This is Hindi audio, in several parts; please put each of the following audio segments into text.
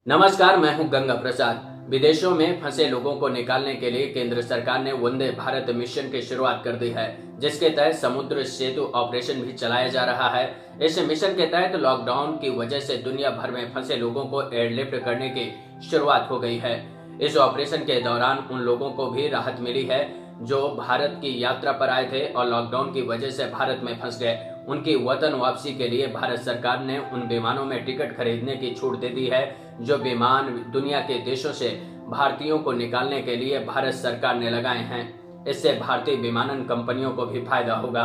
नमस्कार, मैं हूं गंगा प्रसाद। विदेशों में फंसे लोगों को निकालने के लिए केंद्र सरकार ने वंदे भारत मिशन की शुरुआत कर दी है, जिसके तहत समुद्र सेतु ऑपरेशन भी चलाया जा रहा है। इस मिशन के तहत लॉकडाउन की वजह से दुनिया भर में फंसे लोगों को एयरलिफ्ट करने की शुरुआत हो गई है। इस ऑपरेशन के दौरान उन लोगों को भी राहत मिली है जो भारत की यात्रा पर आए थे और लॉकडाउन की वजह से भारत में फंस गए। उनकी वतन वापसी के लिए भारत सरकार ने उन विमानों में टिकट खरीदने की छूट दे दी है जो विमान दुनिया के देशों से भारतीयों को निकालने के लिए भारत सरकार ने लगाए हैं। इससे भारतीय विमानन कंपनियों को भी फायदा होगा।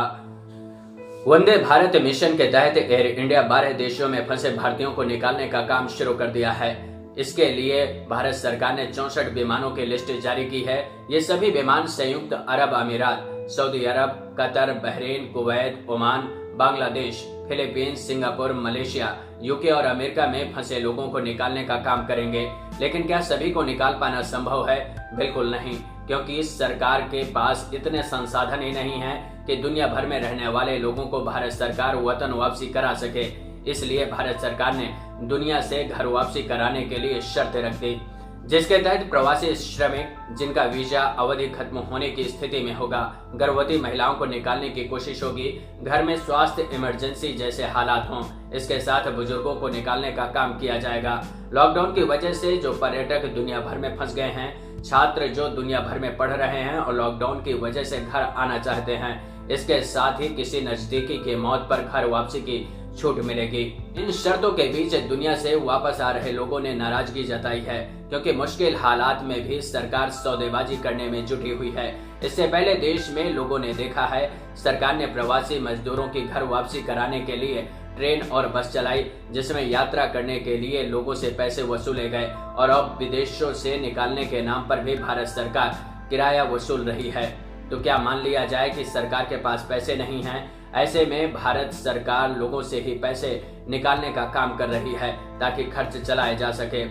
वंदे भारत मिशन के तहत एयर इंडिया 12 देशों में फंसे भारतीयों को निकालने का काम शुरू कर दिया है। इसके लिए भारत सरकार ने 64 विमानों की लिस्ट जारी की है। ये सभी विमान संयुक्त अरब अमीरात, सऊदी अरब, Qatar, Bahrain, Kuwait, Oman, Bangladesh, Philippines, Singapore, Malaysia, UK और अमेरिका में फंसे लोगों को निकालने का काम करेंगे। लेकिन क्या सभी को निकाल पाना संभव है? बिल्कुल नहीं, क्योंकि इस सरकार के पास इतने संसाधन ही नहीं हैं कि दुनिया भर में रहने वाले लोगों को भारत सरकार वतन वापसी करा सके। इसलिए भारत सरकार ने दुनिया से घर वापसी कराने के लिए शर्त रख दी, जिसके तहत प्रवासी श्रमिक जिनका वीजा अवधि खत्म होने की स्थिति में होगा, गर्भवती महिलाओं को निकालने की कोशिश होगी, घर में स्वास्थ्य इमरजेंसी जैसे हालात हों। इसके साथ बुजुर्गों को निकालने का काम किया जाएगा। लॉकडाउन की वजह से जो पर्यटक दुनिया भर में फंस गए हैं, छात्र जो दुनिया भर में पढ़ रहे हैं और लॉकडाउन की वजह से घर आना चाहते हैं, इसके साथ ही किसी नजदीकी की मौत पर घर वापसी की छूट मिलेगी। इन शर्तों के बीच दुनिया से वापस आ रहे लोगों ने नाराजगी जताई है, क्योंकि मुश्किल हालात में भी सरकार सौदेबाजी करने में जुटी हुई है। इससे पहले देश में लोगों ने देखा है, सरकार ने प्रवासी मजदूरों की घर वापसी कराने के लिए ट्रेन और बस चलाई, जिसमें यात्रा करने के लिए लोगों से पैसे वसूले गए। और अब विदेशों से निकालने के नाम पर भी भारत सरकार किराया वसूल रही है। तो क्या मान लिया जाए कि सरकार के पास पैसे नहीं हैं? ऐसे में भारत सरकार लोगों से ही पैसे निकालने का काम कर रही है ताकि खर्च चलाया जा सके।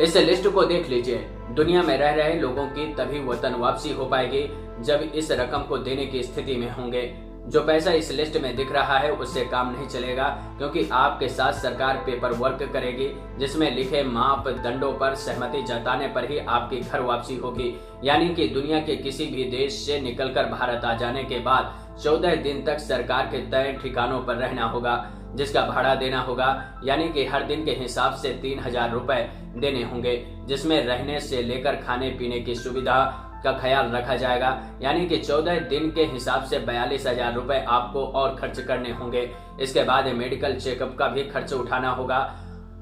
इस लिस्ट को देख लीजिए। दुनिया में रह रहे लोगों की तभी वतन वापसी हो पाएगी जब इस रकम को देने की स्थिति में होंगे। जो पैसा इस लिस्ट में दिख रहा है उससे काम नहीं चलेगा, क्योंकि आपके साथ सरकार पेपर वर्क करेगी, जिसमें लिखे मापदंडों पर सहमति जताने पर ही आपकी घर वापसी होगी। यानी कि दुनिया के किसी भी देश से निकलकर भारत आ जाने के बाद 14 दिन तक सरकार के तय ठिकानों पर रहना होगा, जिसका भाड़ा देना होगा। यानी कि हर दिन के हिसाब से 3000 रुपए देने होंगे, जिसमें रहने से लेकर खाने पीने की सुविधा का ख्याल रखा जाएगा। यानी कि 14 दिन के हिसाब से 42,000 रुपए आपको और खर्च करने होंगे। इसके बाद मेडिकल चेकअप का भी खर्च उठाना होगा,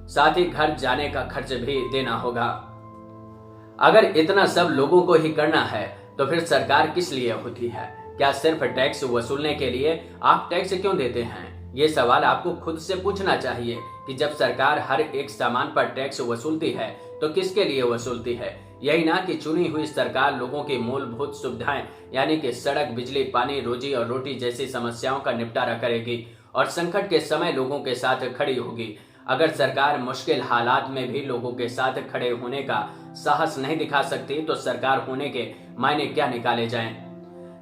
साथ ही घर जाने का खर्च भी देना होगा। अगर इतना सब लोगों को ही करना है तो फिर सरकार किस लिए होती है? क्या सिर्फ टैक्स वसूलने के लिए? आप टैक्स क्यों देते हैं? ये सवाल आपको खुद से पूछना चाहिए कि जब सरकार हर एक सामान पर टैक्स वसूलती है तो किसके लिए वसूलती है? यही ना कि चुनी हुई सरकार लोगों की मूलभूत सुविधाएं यानी कि सड़क, बिजली, पानी, रोजी और रोटी जैसी समस्याओं का निपटारा करेगी और संकट के समय लोगों के साथ खड़ी होगी। अगर सरकार मुश्किल हालात में भी लोगों के साथ खड़े होने का साहस नहीं दिखा सकती तो सरकार होने के मायने क्या निकाले जाएं?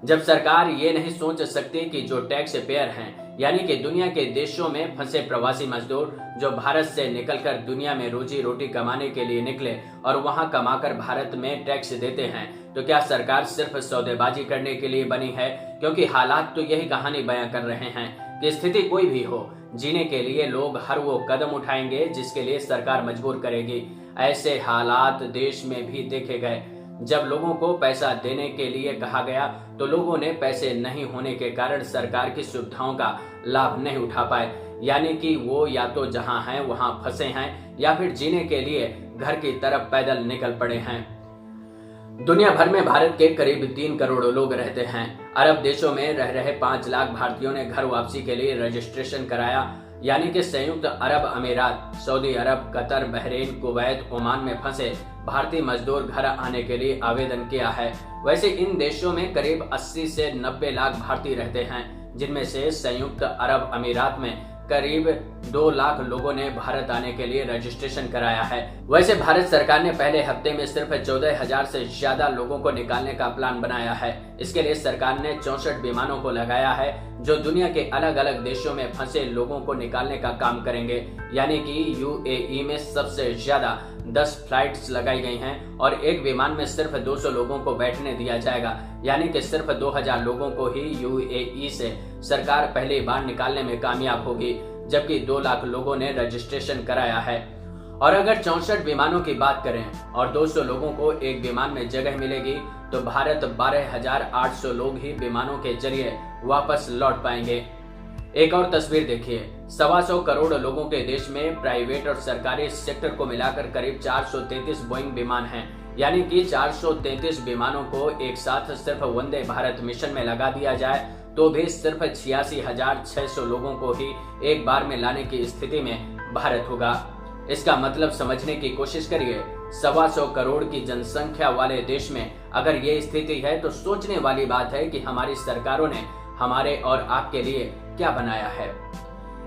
जब सरकार ये नहीं सोच सकती कि जो टैक्स पेयर हैं, यानी कि दुनिया के देशों में फंसे प्रवासी मजदूर जो भारत से निकलकर दुनिया में रोजी रोटी कमाने के लिए निकले और वहां कमाकर भारत में टैक्स देते हैं, तो क्या सरकार सिर्फ सौदेबाजी करने के लिए बनी है? क्योंकि हालात तो यही कहानी बयां कर रहे हैं कि स्थिति कोई भी हो, जीने के लिए लोग हर वो कदम उठाएंगे जिसके लिए सरकार मजबूर करेगी। ऐसे हालात देश में भी देखे गए। जब लोगों को पैसा देने के लिए कहा गया तो लोगों ने पैसे नहीं होने के कारण सरकार की सुविधाओं का लाभ नहीं उठा पाए। यानी कि वो या तो जहां हैं वहां फंसे हैं या फिर जीने के लिए घर की तरफ पैदल निकल पड़े हैं। दुनिया भर में भारत के करीब 3 करोड़ लोग रहते हैं। अरब देशों में रह रहे 5 लाख भारतीयों ने घर वापसी के लिए रजिस्ट्रेशन कराया। यानी कि संयुक्त अरब अमीरात, सऊदी अरब, कतर, बहरीन, कुवैत, ओमान में फंसे भारतीय मजदूर घर आने के लिए आवेदन किया है। वैसे इन देशों में करीब 80 से 90 लाख भारतीय रहते हैं, जिनमें से संयुक्त अरब अमीरात में करीब 2 लाख लोगों ने भारत आने के लिए रजिस्ट्रेशन कराया है। वैसे भारत सरकार ने पहले हफ्ते में सिर्फ 14,000 से ज्यादा लोगों को निकालने का प्लान बनाया है। इसके लिए सरकार ने 64 विमानों को लगाया है जो दुनिया के अलग अलग देशों में फंसे लोगों को निकालने का काम करेंगे। यानी कि यूएई में सबसे ज्यादा 10 फ्लाइट्स लगाई गई हैं और एक विमान में सिर्फ 200 लोगों को बैठने दिया जाएगा, यानी कि सिर्फ 2000 लोगों को ही यूएई से सरकार पहली बार निकालने में कामयाब होगी, जबकि 2 लाख लोगों ने रजिस्ट्रेशन कराया है। और अगर 64 विमानों की बात करें और 200 लोगों को एक विमान में जगह मिलेगी तो भारत 12,800 लोग ही विमानों के जरिए वापस लौट पाएंगे। एक और तस्वीर देखिए, 125 करोड़ लोगों के देश में प्राइवेट और सरकारी सेक्टर को मिलाकर करीब 433 बोइंग विमान हैं, यानी कि 433 विमानों को एक साथ सिर्फ वंदे भारत मिशन में लगा दिया जाए तो भी सिर्फ 86,600 लोगों को ही एक बार में लाने की स्थिति में भारत होगा। इसका मतलब समझने की कोशिश करिए, 125 करोड़ की जनसंख्या वाले देश में अगर ये स्थिति है तो सोचने वाली बात है कि हमारी सरकारों ने हमारे और आपके लिए क्या बनाया है।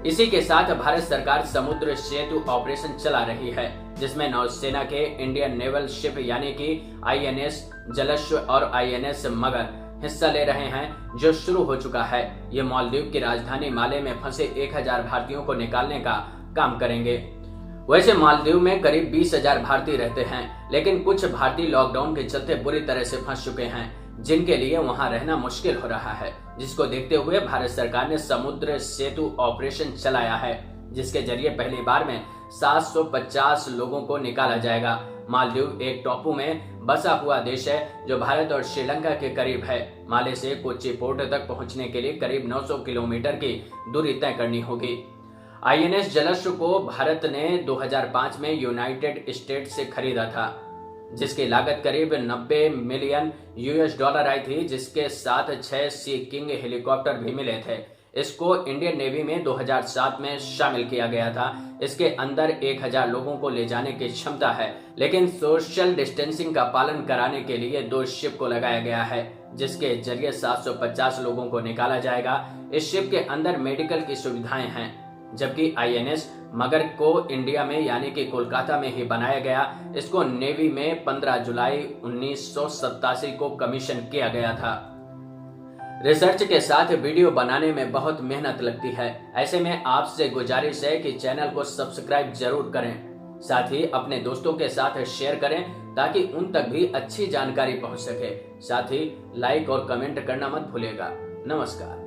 इसी के साथ भारत सरकार समुद्र सेतु ऑपरेशन चला रही है, जिसमें नौसेना के इंडियन नेवल शिप यानी कि आईएनएस जलश्व और आईएनएस मगर हिस्सा ले रहे हैं, जो शुरू हो चुका है। ये मालदीव की राजधानी माले में फंसे 1000 भारतीयों को निकालने का काम करेंगे। वैसे मालदीव में करीब 20,000 भारतीय रहते हैं, लेकिन कुछ भारतीय लॉकडाउन के चलते बुरी तरह से फंस चुके हैं, जिनके लिए वहां रहना मुश्किल हो रहा है, जिसको देखते हुए भारत सरकार ने समुद्र सेतु ऑपरेशन चलाया है, जिसके जरिए पहली बार में 750 लोगों को निकाला जाएगा। मालदीव एक टापू में बसा हुआ देश है जो भारत और श्रीलंका के करीब है। माले से कोच्चि पोर्ट तक पहुंचने के लिए करीब 900 किलोमीटर की दूरी तय करनी होगी। आईएनएस जलश्व को भारत ने 2005 में यूनाइटेड स्टेट्स से खरीदा था, जिसकी लागत करीब 90 मिलियन $, आई थी, जिसके साथ 6 सी किंग हेलीकॉप्टर भी मिले थे। इसको इंडियन नेवी में 2007 में शामिल किया गया था। इसके अंदर 1000 लोगों को ले जाने की क्षमता है, लेकिन सोशल डिस्टेंसिंग का पालन कराने के लिए 2 शिप को लगाया गया है, जिसके जरिए 750 लोगों को निकाला जाएगा। इस शिप के अंदर मेडिकल की सुविधाएं हैं, जबकि आईएनएस मगर को इंडिया में यानी कि कोलकाता में ही बनाया गया। इसको नेवी में 15 जुलाई 1987 को कमीशन किया गया था। रिसर्च के साथ वीडियो बनाने में बहुत मेहनत लगती है, ऐसे में आपसे गुजारिश है कि चैनल को सब्सक्राइब जरूर करें, साथ ही अपने दोस्तों के साथ शेयर करें ताकि उन तक भी अच्छी जानकारी पहुंच सके। साथ ही लाइक और कमेंट करना मत भूलिएगा। नमस्कार।